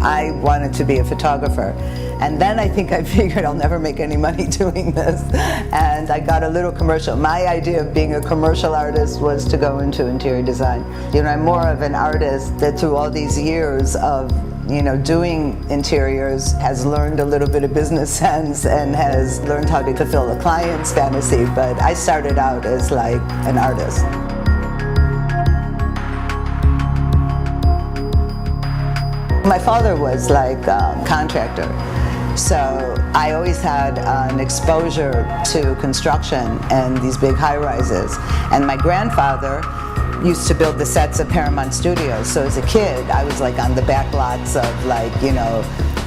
I wanted to be a photographer. And then I think I figured I'll never make any money doing this. And I got a little commercial. My idea of being a commercial artist was to go into interior design. You know, I'm more of an artist that through all these years of doing interiors has learned a little bit of business sense and has learned how to fulfill a client's fantasy. But I started out as like an artist. My father was like a contractor, so I always had an exposure to construction and these big high-rises. And my grandfather used to build the sets of Paramount Studios, so as a kid I was like on the back lots of like,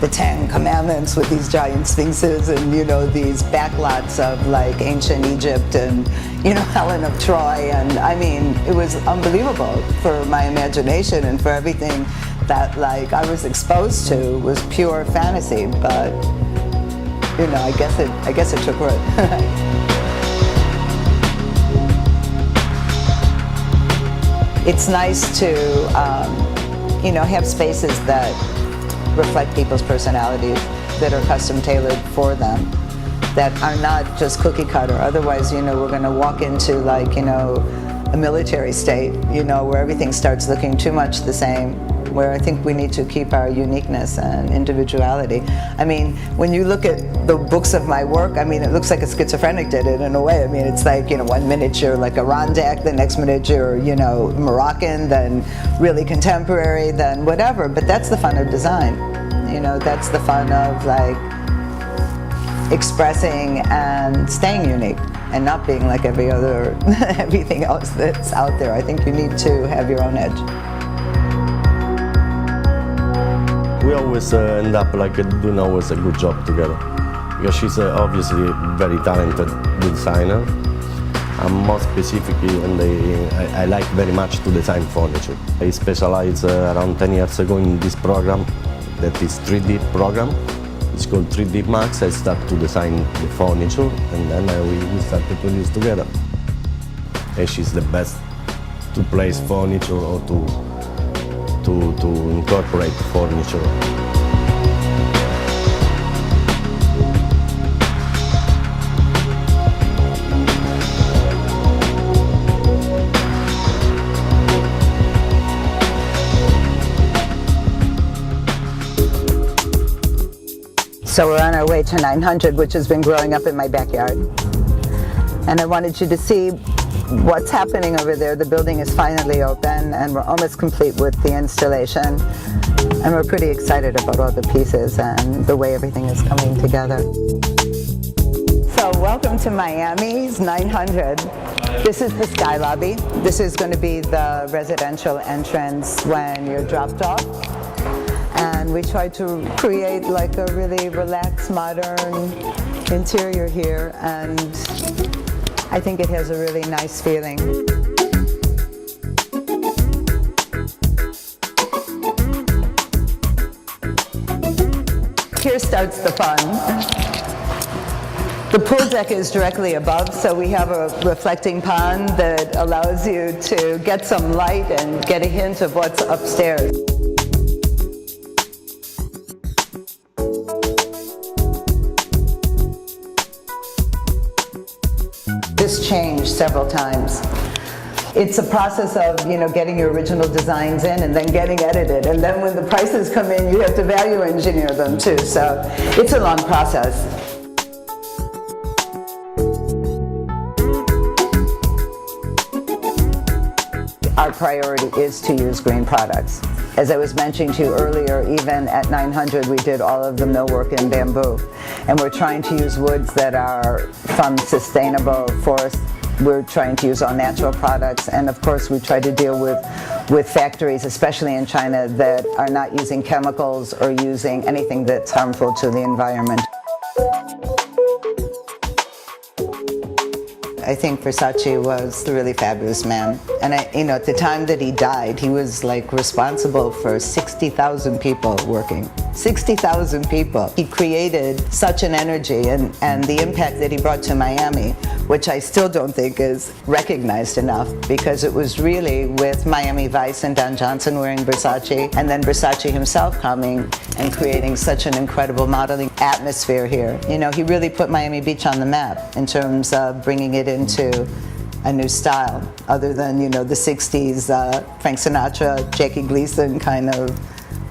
the Ten Commandments with these giant sphinxes and these back lots of like ancient Egypt and Helen of Troy, and I mean it was unbelievable for my imagination and for everything that like I was exposed to was pure fantasy, but I guess it took root. It's nice to have spaces that reflect people's personalities, that are custom tailored for them, that are not just cookie cutter. Otherwise, we're going to walk into like a military state, where everything starts looking too much the same, where I think we need to keep our uniqueness and individuality. I mean, when you look at the books of my work, I mean, it looks like a schizophrenic did it in a way. I mean, it's like, 1 minute you're like a Rondak, the next minute you're, Moroccan, then really contemporary, then whatever. But that's the fun of design. That's the fun of like expressing and staying unique and not being like everything else that's out there. I think you need to have your own edge. We always end up like doing always a good job together, because she's obviously a very talented designer. And more specifically, I like very much to design furniture. I specialized around 10 years ago in this program, that is 3D program. It's called 3D Max. I started to design the furniture, and then we started to do this together. And she's the best to place furniture or to incorporate furniture. So we're on our way to 900, which has been growing up in my backyard. And I wanted you to see what's happening over there. The building is finally open and we're almost complete with the installation. And we're pretty excited about all the pieces and the way everything is coming together. So welcome to Miami's 900. This is the Sky Lobby. This is going to be the residential entrance when you're dropped off. And we tried to create like a really relaxed, modern interior here, and I think it has a really nice feeling. Here starts the fun. The pool deck is directly above, so we have a reflecting pond that allows you to get some light and get a hint of what's upstairs. This changed several times. It's a process of, getting your original designs in and then getting edited. And then when the prices come in, you have to value engineer them too. So it's a long process. Our priority is to use green products. As I was mentioning to you earlier, even at 900, we did all of the millwork in bamboo. And we're trying to use woods that are from sustainable forests. We're trying to use all natural products. And of course, we try to deal with factories, especially in China, that are not using chemicals or using anything that's harmful to the environment. I think Versace was a really fabulous man. And at the time that he died, he was like responsible for 60,000 people working. 60,000 people. He created such an energy and the impact that he brought to Miami, which I still don't think is recognized enough, because it was really with Miami Vice and Don Johnson wearing Versace, and then Versace himself coming and creating such an incredible modeling atmosphere here. He really put Miami Beach on the map in terms of bringing it into a new style, other than, the 60s Frank Sinatra, Jackie Gleason kind of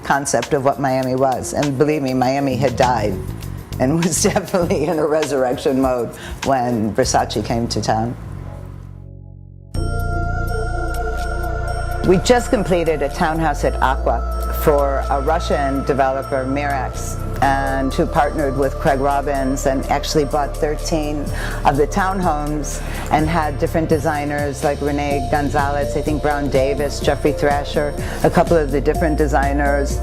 concept of what Miami was. And believe me, Miami had died and was definitely in a resurrection mode when Versace came to town. We just completed a townhouse at Aqua for a Russian developer, Mirax, and who partnered with Craig Robbins and actually bought 13 of the townhomes and had different designers like Renee Gonzalez, I think Brown Davis, Jeffrey Thrasher, a couple of the different designers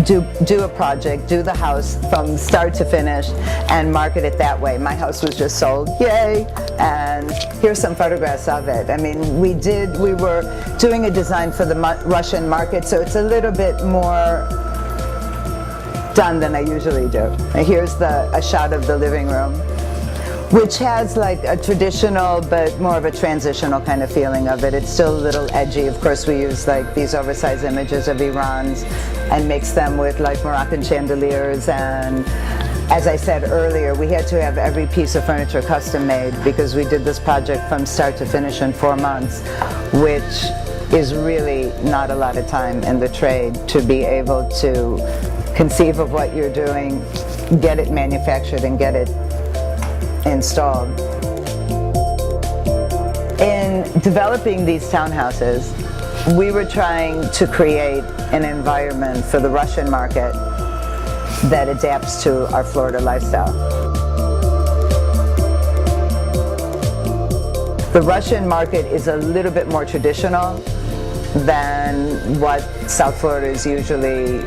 do a project, do the house from start to finish and market it that way. My house was just sold, yay! And here's some photographs of it. I mean, we were doing a design for the Russian market, so it's a little bit more done than I usually do. And here's a shot of the living room, which has like a traditional but more of a transitional kind of feeling of it. It's still a little edgy. Of course, we use like these oversized images of Irans and mix them with like Moroccan chandeliers. And as I said earlier, we had to have every piece of furniture custom made because we did this project from start to finish in 4 months, which is really not a lot of time in the trade to be able to conceive of what you're doing, get it manufactured and get it installed. In developing these townhouses, we were trying to create an environment for the Russian market that adapts to our Florida lifestyle. The Russian market is a little bit more traditional than what South Florida is usually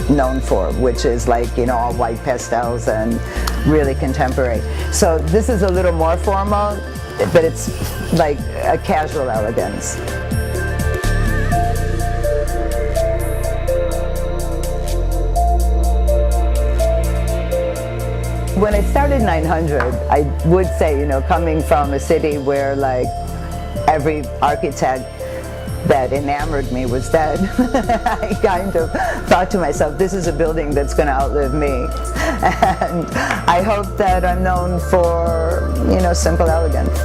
known for, which is like, all white pastels and really contemporary. So this is a little more formal, but it's like a casual elegance. When I started 900, I would say, coming from a city where like every architect that enamored me was dead, I kind of thought to myself, this is a building that's going to outlive me. And I hope that I'm known for, simple elegance.